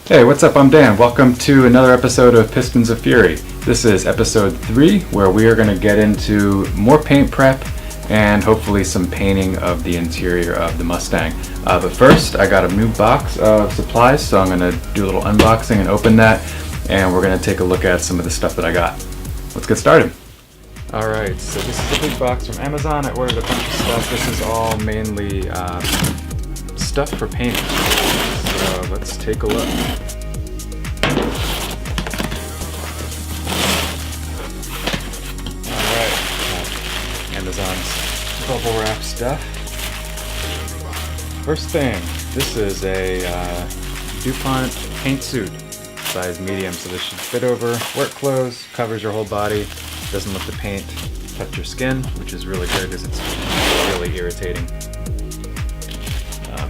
Hey, what's up? I'm Dan. Welcome to another episode of Pistons of Fury. This is episode 3, where we are going to get into more paint prep and hopefully some painting of the interior of the Mustang. But first, I got a new box of supplies, so I'm going to do a little unboxing and open that, and we're going to take a look at some of the stuff that I got. Let's get started. Alright, so this is a big box from Amazon. I ordered a bunch of stuff. This is all mainly stuff for painting. So let's take a look. Alright, Amazon's bubble wrap stuff. First thing, this is a DuPont paint suit, size medium, so this should fit over work clothes, covers your whole body, doesn't let the paint touch your skin, which is really good because it's really irritating.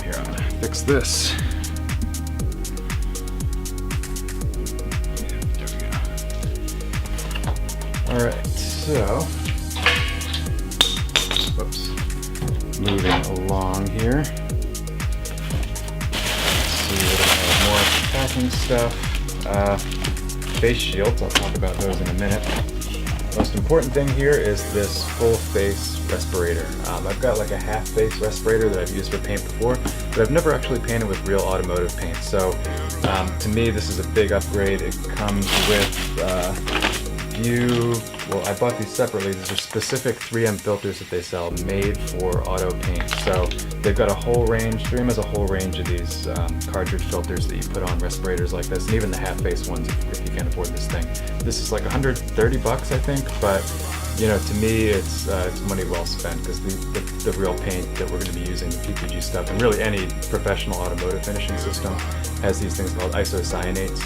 Here, I'm gonna fix this. Alright, so, whoops, moving along here. Let's see what I have, more packing stuff. Face shields, I'll talk about those in a minute. Most important thing here is this full face respirator. I've got like a half face respirator that I've used for paint before, but I've never actually painted with real automotive paint. So to me, this is a big upgrade. It comes with well, I bought these separately. These are specific 3M filters that they sell made for auto paint. So they've got a whole range, 3M has a whole range of these cartridge filters that you put on respirators like this, and even the half-face ones if you can't afford this thing. This is like 130 bucks, I think, but you know, to me, it's money well spent because the real paint that we're going to be using, the PPG stuff, and really any professional automotive finishing system has these things called isocyanates.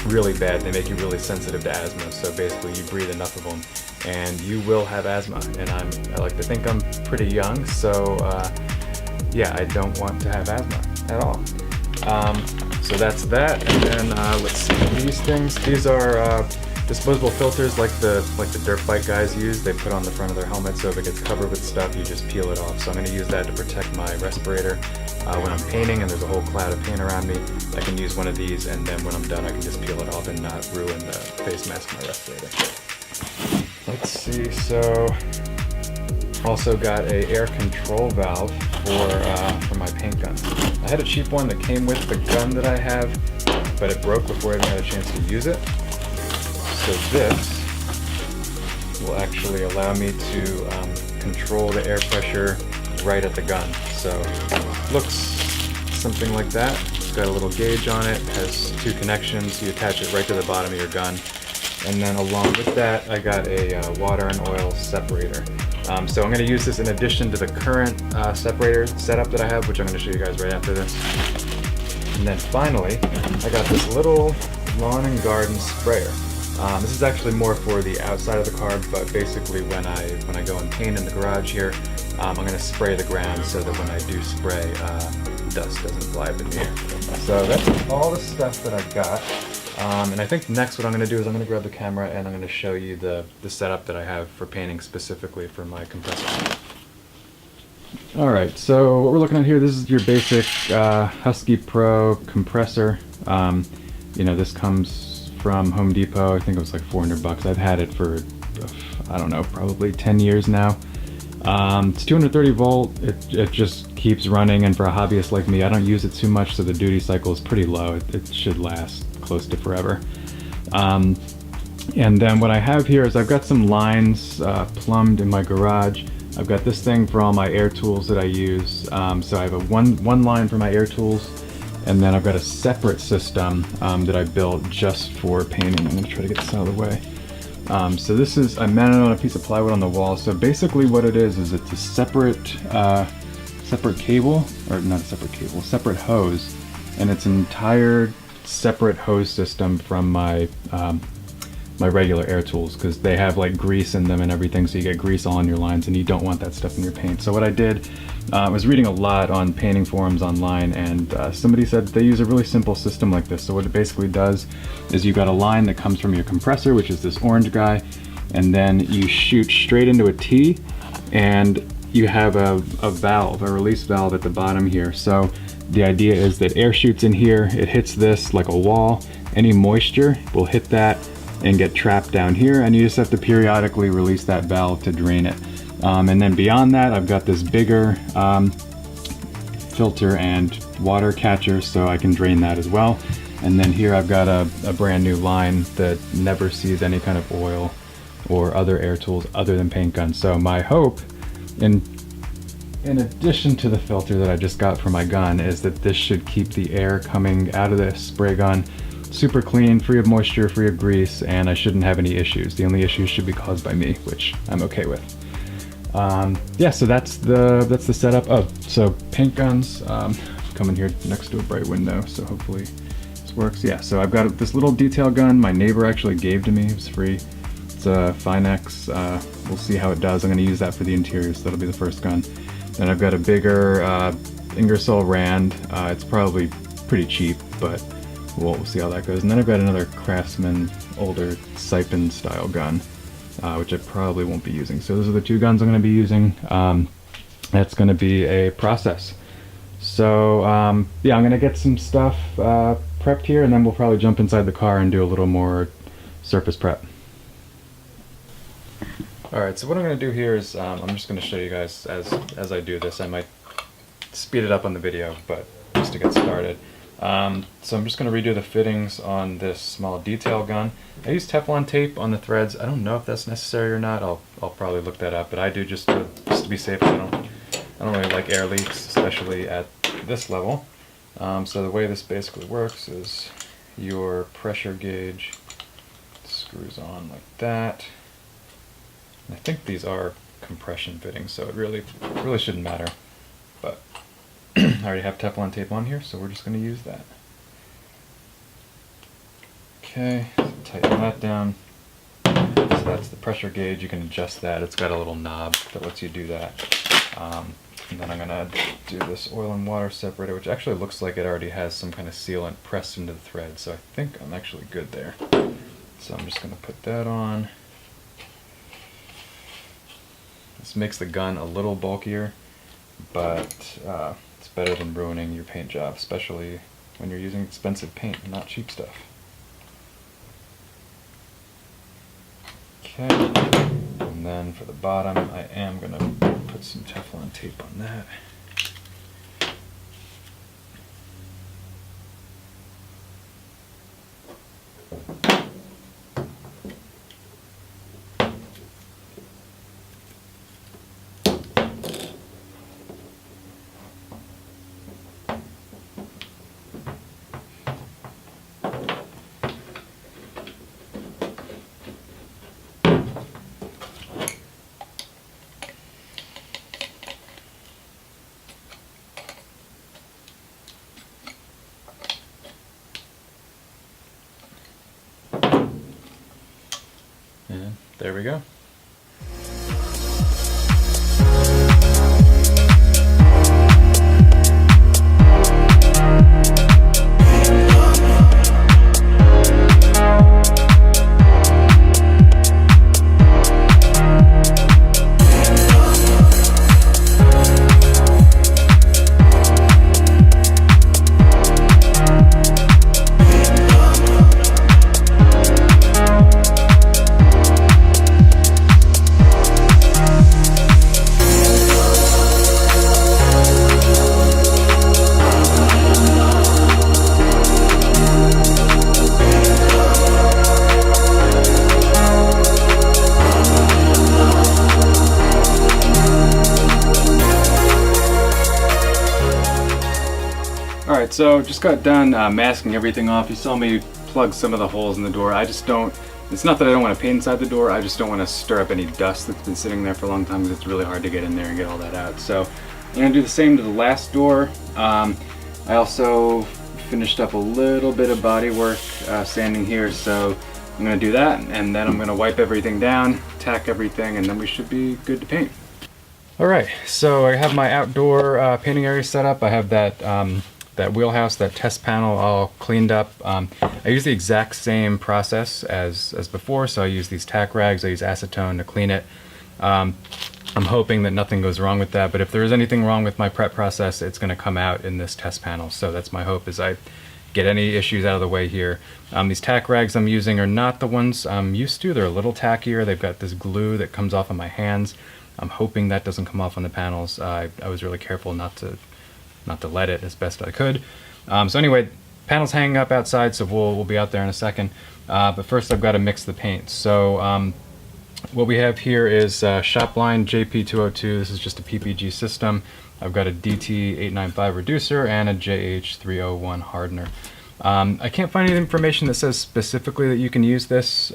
Really bad. They make you really sensitive to asthma. So basically, you breathe enough of them, and you will have asthma. And I like to think I'm pretty young, so yeah, I don't want to have asthma at all. So that's that. And then let's see these things. These are disposable filters like the dirt bike guys use. They put on the front of their helmet, so if it gets covered with stuff, you just peel it off. So I'm going to use that to protect my respirator. When I'm painting and there's a whole cloud of paint around me, I can use one of these, and then when I'm done, I can just peel it off and not ruin the face mask of my respirator. Let's see, so also got a air control valve for my paint gun. I had a cheap one that came with the gun that I have, but it broke before I even had a chance to use it. So this will actually allow me to control the air pressure right at the gun. So looks something like that. It's got a little gauge on it, has 2 connections. You attach it right to the bottom of your gun. And then along with that, I got a water and oil separator. So I'm going to use this in addition to the current separator setup that I have, which I'm going to show you guys right after this. And then finally, I got this little lawn and garden sprayer. This is actually more for the outside of the car, but basically when I go and paint in the garage here, I'm going to spray the ground so that when I do spray, dust doesn't fly up in the air. So that's all the stuff that I've got. And I think next what I'm going to do is I'm going to grab the camera and I'm going to show you the setup that I have for painting specifically for my compressor. Alright, so what we're looking at here, this is your basic Husky Pro compressor. You know, this comes from Home Depot. I think it was like 400 bucks. I've had it for, I don't know, probably 10 years now. It's 230 volt. It just keeps running, and for a hobbyist like me, I don't use it too much, so the duty cycle is pretty low. It should last close to forever. And then what I have here is I've got some lines plumbed in my garage. I've got this thing for all my air tools that I use. So I have a one line for my air tools, and then I've got a separate system that I built just for painting. I'm going to try to get this out of the way. So this is, I mounted on a piece of plywood on the wall. So basically what it is it's a separate cable, or not a separate cable, separate hose, and it's an entire separate hose system from my my regular air tools, because they have like grease in them and everything, so you get grease all on your lines and you don't want that stuff in your paint. So what I did, I was reading a lot on painting forums online, and somebody said they use a really simple system like this. So what it basically does is you've got a line that comes from your compressor, which is this orange guy, and then you shoot straight into a T, and you have a valve, a release valve at the bottom here. So the idea is that air shoots in here, it hits this like a wall. Any moisture will hit that and get trapped down here, and you just have to periodically release that valve to drain it. And then beyond that, I've got this bigger filter and water catcher, so I can drain that as well. And then here I've got a brand new line that never sees any kind of oil or other air tools other than paint guns. So my hope, in addition to the filter that I just got for my gun, is that this should keep the air coming out of this spray gun super clean, free of moisture, free of grease, and I shouldn't have any issues. The only issues should be caused by me, which I'm okay with. Yeah, so that's the setup. Oh, so paint guns, coming here next to a bright window, so hopefully this works. Yeah, so I've got this little detail gun my neighbor actually gave to me. It was free. It's a Finex. We'll see how it does. I'm going to use that for the interior, so that'll be the first gun. Then I've got a bigger Ingersoll Rand. It's probably pretty cheap, but we'll see how that goes. And then I've got another Craftsman older Saipan style gun, which I probably won't be using. So those are the two guns I'm going to be using. That's going to be a process. So yeah, I'm going to get some stuff prepped here, and then we'll probably jump inside the car and do a little more surface prep. Alright, so what I'm going to do here is I'm just going to show you guys as I do this. I might speed it up on the video, but just to get started. So I'm just going to redo the fittings on this small detail gun. I use Teflon tape on the threads. I don't know if that's necessary or not. I'll probably look that up, but I do just to be safe. I don't really like air leaks, especially at this level. So the way this basically works is your pressure gauge screws on like that. I think these are compression fittings, so it really shouldn't matter. But I already have Teflon tape on here, so we're just going to use that. Okay, so tighten that down. So that's the pressure gauge. You can adjust that. It's got a little knob that lets you do that. And then I'm going to do this oil and water separator, which actually looks like it already has some kind of sealant pressed into the thread, so I think I'm actually good there. So I'm just going to put that on. This makes the gun a little bulkier, but it's better than ruining your paint job, especially when you're using expensive paint and not cheap stuff. Okay, and then for the bottom, I am going to put some Teflon tape on that. And there we go. Alright, so just got done masking everything off. You saw me plug some of the holes in the door. I just don't, it's not that I don't want to paint inside the door, I just don't want to stir up any dust that's been sitting there for a long time because it's really hard to get in there and get all that out. So I'm going to do the same to the last door. I also finished up a little bit of body work sanding here, so I'm going to do that, and then I'm going to wipe everything down, tack everything, and then we should be good to paint. Alright, so I have my outdoor painting area set up. I have that that wheelhouse, that test panel all cleaned up. I use the exact same process as before, so I use these tack rags, I use acetone to clean it. I'm hoping that nothing goes wrong with that, but if there is anything wrong with my prep process, it's going to come out in this test panel. So that's my hope, is I get any issues out of the way here. These tack rags I'm using are not the ones I'm used to. They're a little tackier. They've got this glue that comes off on my hands. I'm hoping that doesn't come off on the panels. I was really careful not to let it as best I could. So anyway, panel's hanging up outside, so we'll be out there in a second. But first I've got to mix the paint. So what we have here is Shopline JP202. This is just a PPG system. I've got a DT895 reducer and a JH301 hardener. I can't find any information that says specifically that you can use this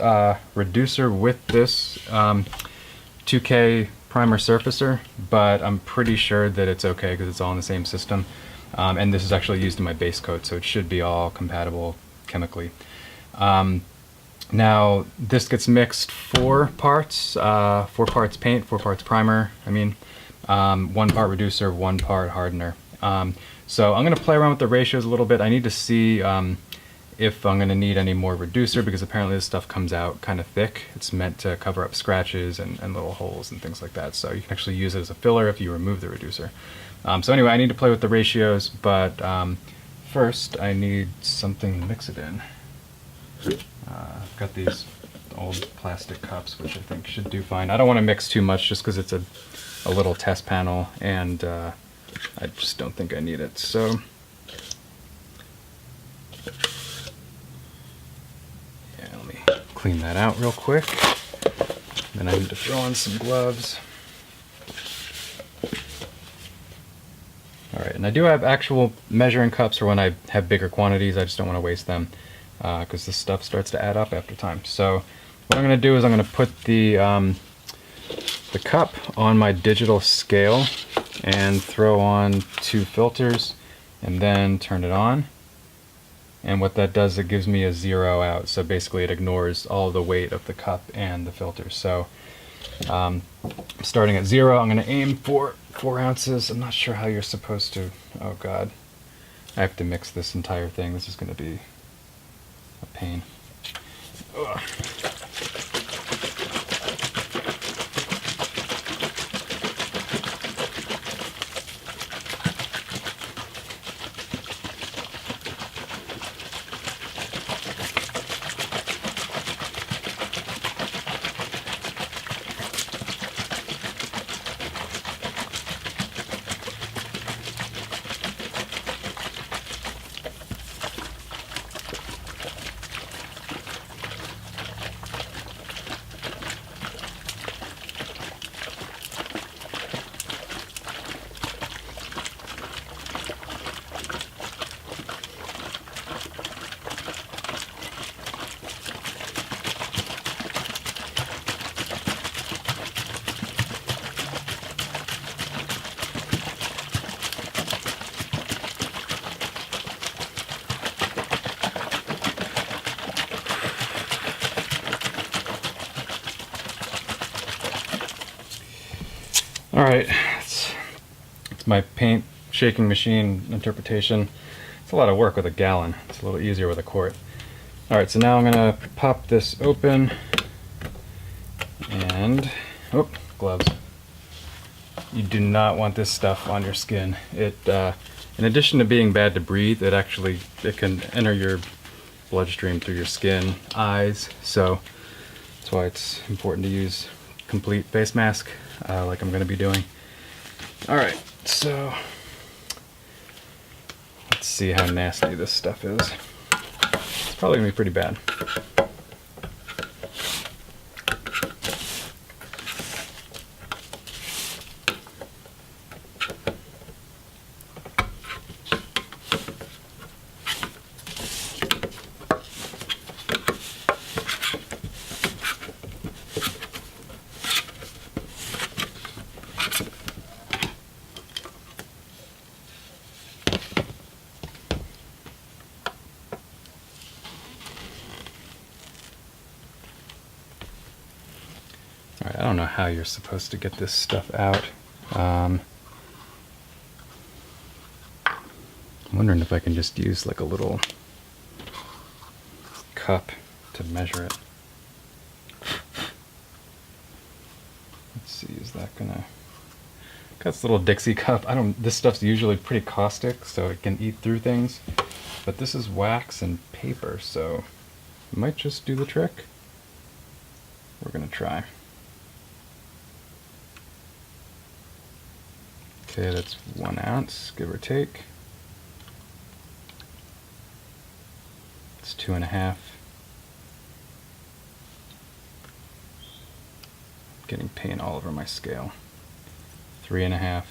reducer with this 2K primer surfacer, but I'm pretty sure that it's okay because it's all in the same system. And this is actually used in my base coat, so it should be all compatible chemically. Now this gets mixed 4 parts, 4 parts paint, 4 parts primer. 1 part reducer, 1 part hardener. So I'm going to play around with the ratios a little bit. I need to see if I'm going to need any more reducer, because apparently this stuff comes out kind of thick. It's meant to cover up scratches and little holes and things like that. So you can actually use it as a filler if you remove the reducer. So anyway, I need to play with the ratios, but first I need something to mix it in. I've got these old plastic cups, which I think should do fine. I don't want to mix too much just because it's a little test panel, and I just don't think I need it. So yeah, let me clean that out real quick. Then I need to throw on some gloves. Alright, and I do have actual measuring cups for when I have bigger quantities. I just don't want to waste them because this stuff starts to add up after time. So what I'm going to do is I'm going to put the cup on my digital scale and throw on 2 filters and then turn it on. And what that does, it gives me a 0 out. So basically it ignores all the weight of the cup and the filters. So starting at 0, I'm going to aim for 4 ounces. I'm not sure how you're supposed to. Oh god, I have to mix this entire thing. This is going to be a pain. Ugh. Alright, it's my paint shaking machine interpretation. It's a lot of work with a gallon. It's a little easier with a quart. Alright, so now I'm going to pop this open and... oh, gloves. You do not want this stuff on your skin. It, in addition to being bad to breathe, it can enter your bloodstream through your skin, eyes, so that's why it's important to use complete face mask. Like I'm going to be doing. Alright, so let's see how nasty this stuff is. It's probably going to be pretty bad. I don't know how you're supposed to get this stuff out. I'm wondering if I can just use like a little cup to measure it. Let's see, is that gonna... Got this little Dixie cup. This stuff's usually pretty caustic, so it can eat through things. But this is wax and paper, so it might just do the trick. We're gonna try. Okay, that's 1 ounce, give or take. It's 2.5. Getting paint all over my scale. 3.5.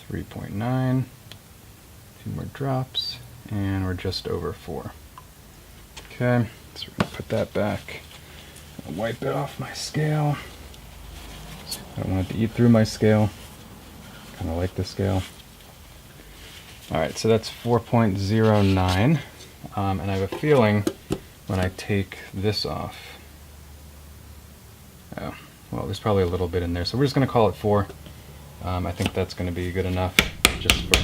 3.9. 2 more drops, and we're just over 4. Okay, so we're gonna put that back. I'll wipe it off my scale. I don't want it to eat through my scale. Kind of like this scale. Alright, so that's 4.09. And I have a feeling when I take this off, oh, well, there's probably a little bit in there, so we're just going to call it 4. I think that's going to be good enough just for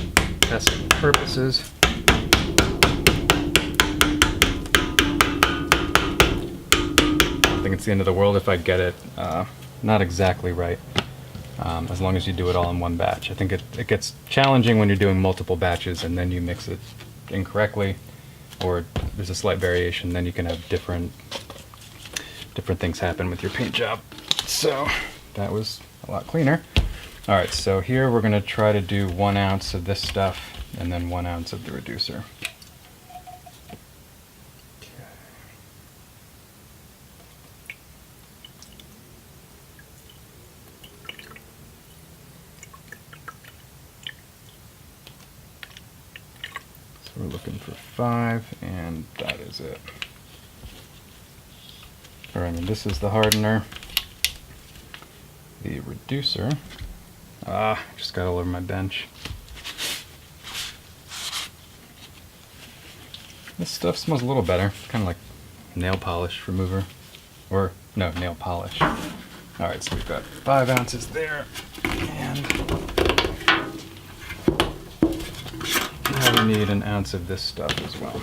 testing purposes. I don't think it's the end of the world if I get it not exactly right, as long as you do it all in one batch. I think it gets challenging when you're doing multiple batches and then you mix it incorrectly, or there's a slight variation, then you can have different things happen with your paint job. So that was a lot cleaner. Alright, so here we're going to try to do 1 ounce of this stuff and then 1 ounce of the reducer. We're looking for 5, and that is it. Alright, and this is the hardener. The reducer. Just got all over my bench. This stuff smells a little better. Kind of like nail polish remover. Or, no, nail polish. Alright, so we've got 5 ounces there. And now we need an ounce of this stuff as well.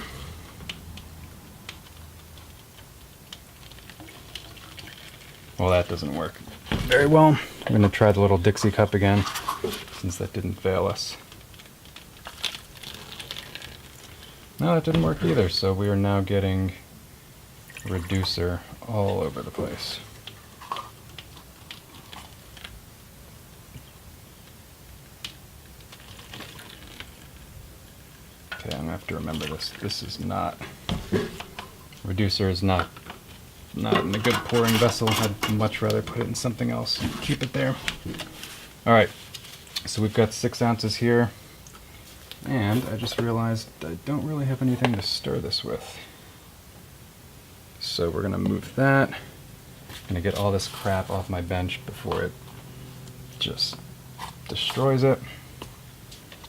Well, that doesn't work very well. I'm going to try the little Dixie cup again, since that didn't fail us. No, that didn't work either, so we are now getting reducer all over the place. Okay, I'm going to have to remember this. This is not... Reducer is not in a good pouring vessel. I'd much rather put it in something else and keep it there. Alright, so we've got 6 ounces here. And I just realized I don't really have anything to stir this with. So we're going to move that. I'm going to get all this crap off my bench before it just destroys it.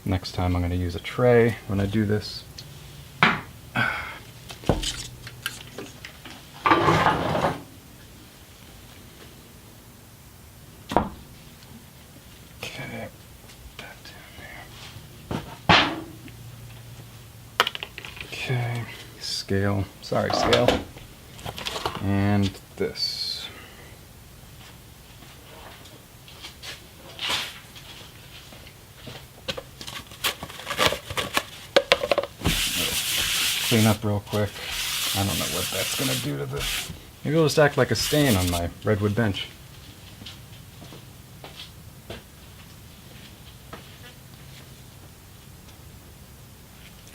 Next time I'm going to use a tray when I do this. Okay, that down there. Okay, scale. Sorry, scale. And this. Clean up real quick. I don't know what that's gonna do to this. Maybe it'll just act like a stain on my redwood bench.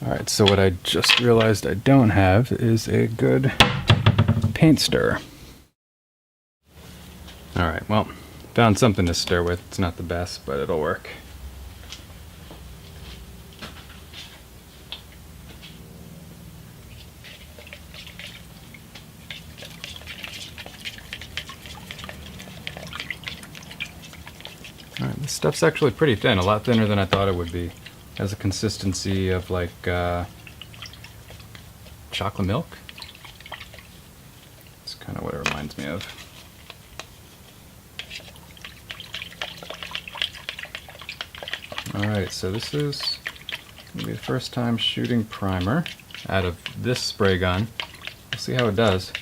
Alright, so what I just realized I don't have is a good paint stirrer. Alright, well, found something to stir with. It's not the best, but it'll work. Alright, this stuff's actually pretty thin, a lot thinner than I thought it would be. It has a consistency of like chocolate milk. That's kind of what it reminds me of. Alright, so this is going to be the first time shooting primer out of this spray gun. We'll see how it does.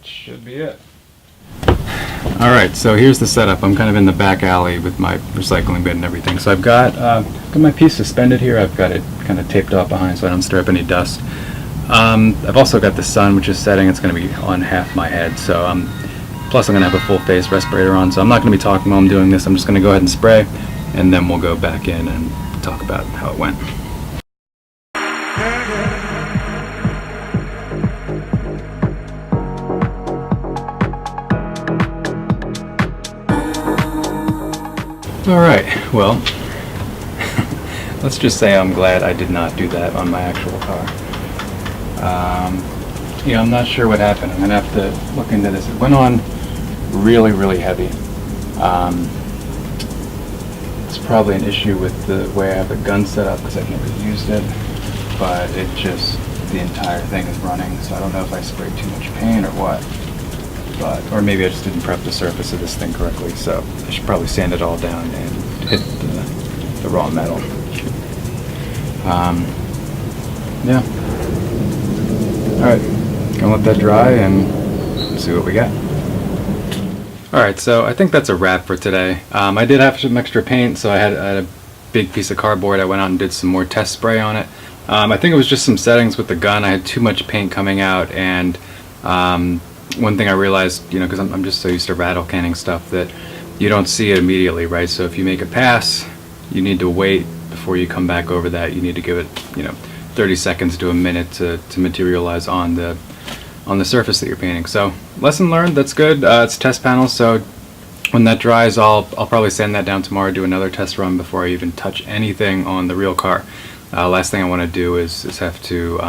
that should be it. Alright, so here's the setup. I'm kind of in the back alley with my recycling bin and everything. So I've got my piece suspended here. I've got it kind of taped off behind so I don't stir up any dust. I've also got the sun, which is setting. It's going to be on half my head. So plus I'm going to have a full face respirator on. So I'm not going to be talking while I'm doing this. I'm just going to go ahead and spray, and then we'll go back in and talk about how it went. Alright, well, let's just say I'm glad I did not do that on my actual car. You know, I'm not sure what happened. I'm going to have to look into this. It went on really, really heavy. It's probably an issue with the way I have the gun set up because I've never used it, but it just, the entire thing is running, so I don't know if I sprayed too much paint or what. Or maybe I just didn't prep the surface of this thing correctly, so I should probably sand it all down and hit the raw metal. Yeah. Alright, gonna let that dry and see what we got. Alright, so I think that's a wrap for today. I did have some extra paint, so I had a big piece of cardboard. I went out and did some more test spray on it. I think it was just some settings with the gun. I had too much paint coming out, and one thing I realized, you know, because I'm just so used to rattle canning stuff, that you don't see it immediately, right? So if you make a pass, you need to wait before you come back over that. You need to give it, you know, 30 seconds to a minute to materialize on the surface that you're painting. So lesson learned. That's good. It's a test panel, so when that dries, I'll probably sand that down tomorrow, do another test run before I even touch anything on the real car. Last thing I want to do is have to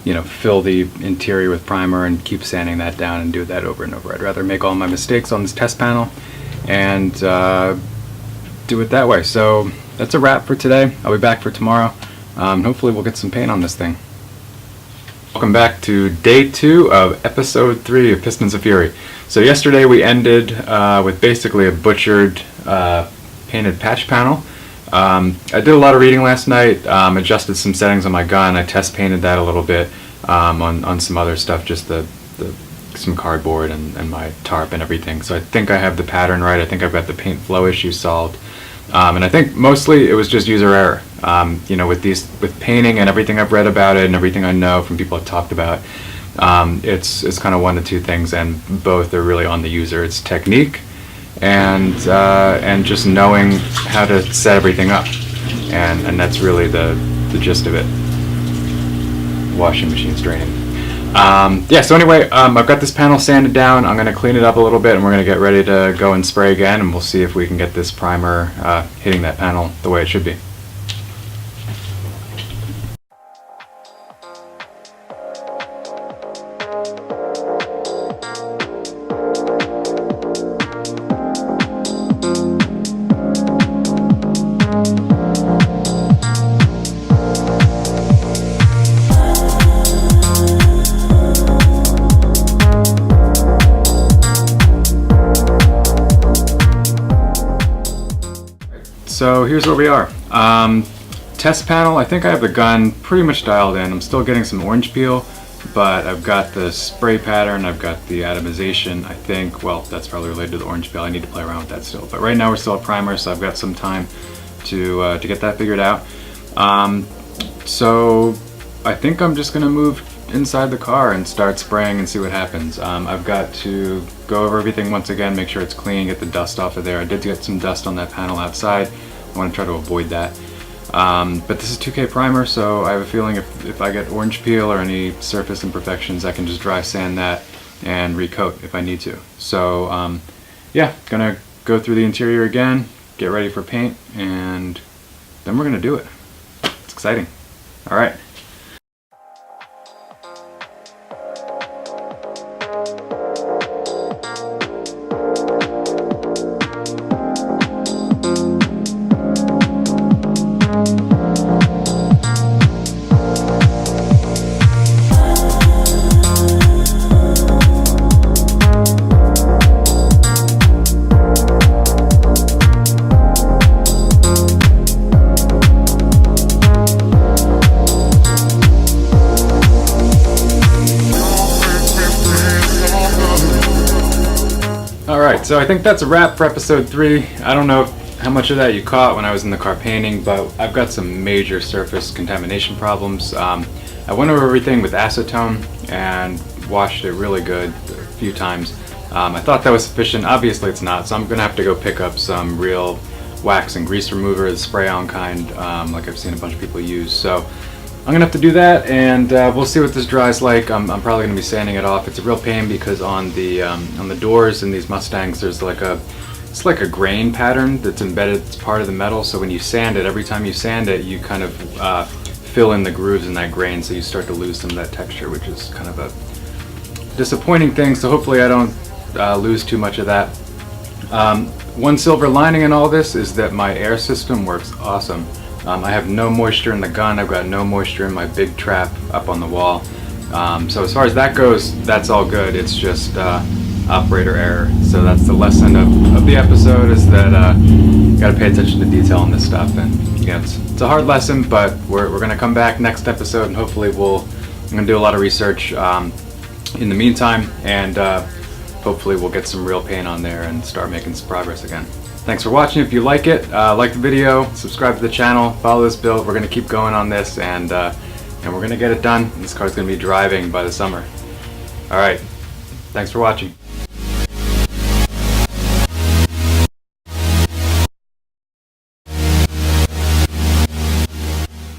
you know, fill the interior with primer and keep sanding that down and do that over and over. I'd rather make all my mistakes on this test panel and do it that way. So that's a wrap for today. I'll be back for tomorrow. Hopefully we'll get some paint on this thing. Welcome back to day 2 of episode 3 of Pistons of Fury. So yesterday we ended with basically a butchered painted patch panel. I did a lot of reading last night, adjusted some settings on my gun. I test painted that a little bit on some other stuff, just some cardboard and my tarp and everything. So I think I have the pattern right. I think I've got the paint flow issue solved. And I think mostly it was just user error. You know, with painting and everything I've read about it and everything I know from people I've talked about, it's kind of one of two things, and both are really on the user. It's technique and just knowing how to set everything up, and that's really the gist of it. Washing machine's draining. Yeah, so anyway, I've got this panel sanded down. I'm going to clean it up a little bit, and we're going to get ready to go and spray again, and we'll see if we can get this primer hitting that panel the way it should be. So here's where we are. Test panel, I think I have the gun pretty much dialed in. I'm still getting some orange peel, but I've got the spray pattern, I've got the atomization. I think, well, that's probably related to the orange peel. I need to play around with that still. But right now we're still at primer, so I've got some time to get that figured out. So I think I'm just gonna move inside the car and start spraying and see what happens. I've got to go over everything once again, make sure it's clean, get the dust off of there. I did get some dust on that panel outside. I want to try to avoid that. But this is 2K primer, so I have a feeling if I get orange peel or any surface imperfections, I can just dry sand that and recoat if I need to. So yeah, gonna go through the interior again, get ready for paint, and then we're gonna do it. It's exciting. All right. Alright, so I think that's a wrap for episode 3. I don't know how much of that you caught when I was in the car painting, but I've got some major surface contamination problems. I went over everything with acetone and washed it really good a few times. I thought that was sufficient. Obviously it's not, so I'm going to have to go pick up some real wax and grease remover, the spray-on kind, like I've seen a bunch of people use. So I'm gonna have to do that, and we'll see what this dries like. I'm probably gonna be sanding it off. It's a real pain because on the doors in these Mustangs, there's it's like a grain pattern that's embedded. It's part of the metal. So when you sand it, every time you sand it, you kind of fill in the grooves in that grain, so you start to lose some of that texture, which is kind of a disappointing thing. So hopefully I don't lose too much of that. One silver lining in all this is that my air system works awesome. I have no moisture in the gun. I've got no moisture in my big trap up on the wall. So as far as that goes, that's all good. It's just operator error. So that's the lesson of the episode, is that you got to pay attention to detail on this stuff. And yeah, it's a hard lesson, but we're going to come back next episode, and hopefully I'm going to do a lot of research in the meantime, and hopefully we'll get some real paint on there and start making some progress again. Thanks for watching. If you like it, like the video, subscribe to the channel, follow this build. We're going to keep going on this, and we're going to get it done. This car's going to be driving by the summer. Alright, thanks for watching.